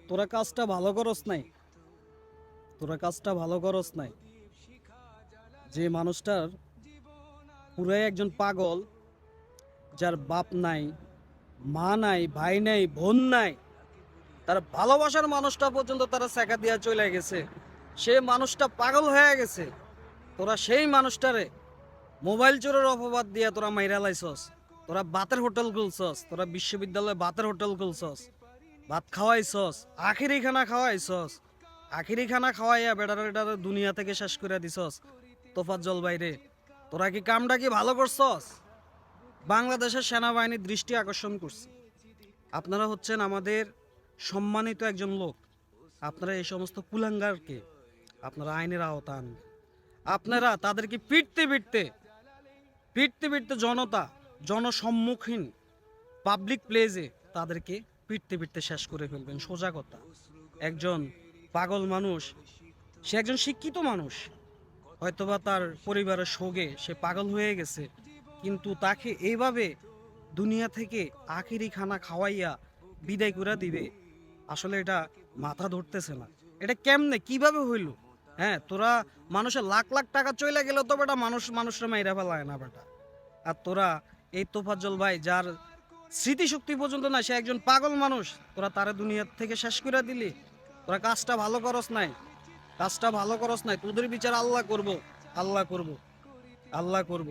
তোরা কাজটা ভালো করস নাই, তোরা কাজটা ভালো করস নাই। যে মানুষটার পুরাই একজন পাগল, যার বাপ নাই, মা নাই, ভাই নাই, বোন নাই, তার ভালোবাসার মানুষটা পর্যন্ত তারা সেকা দিয়া চলে গেছে, সে মানুষটা পাগল হয়ে গেছে। তোরা সেই মানুষটারে মোবাইল চোরের অপবাদ দিয়া তোরা মাইরা লাইছস। তোরা বাতের হোটেল খুলছস, তোরা বিশ্ববিদ্যালয়ে বাতের হোটেল খুলছস, ভাত খাওয়াইছস, আখেরি খানা খাওয়াইছস, আখেরি খানা খাওয়াইয়া বেটারে দুনিয়া থেকে শেষ করে দিছস। তোফাজ্জল বাইরে, তোরা কি কামটা কি ভালো করছস? বাংলাদেশের সেনাবাহিনীর দৃষ্টি আকর্ষণ করছে, আপনারা হচ্ছেন আমাদের সম্মানিত একজন লোক। আপনারা এই সমস্ত কুলাঙ্গারকে আপনারা আইনের আওতা আনবেন। আপনারা তাদেরকে পিটতে পিটতে পিটতে পিটতে জনতা, জনসম্মুখীন পাবলিক প্লেসে তাদেরকে পিটতে পিটতে শেষ করে ফেলবেন। সোজা কথা, একজন পাগল মানুষ, সে একজন শিক্ষিত মানুষ, হয়তোবা তার পরিবারের শোকে সে পাগল হয়ে গেছে, কিন্তু তাকে এইভাবে দুনিয়া থেকে আখেরি খানা খাওয়াইয়া বিদায় করে দিবে, আসলে এটা মাথা ধরতেছে না। এটা কেমনে কিভাবে হইল? হ্যাঁ, তোরা মানুষের লাখ লাখ টাকা চলে গেল তো বেটা মানুষরা মাইরা ফেলায় না বেটা। আর তোরা এই তোফাজ্জল ভাই, যার স্মৃতিশক্তি পর্যন্ত না, সে একজন পাগল মানুষ, তোরা তারে দুনিয়ার থেকে শেষ করে দিলি। তোরা কাজটা ভালো করস নাই, কাজটা ভালো করস নাই। তোদের বিচার আল্লাহ করব, আল্লাহ করব, আল্লাহ করব।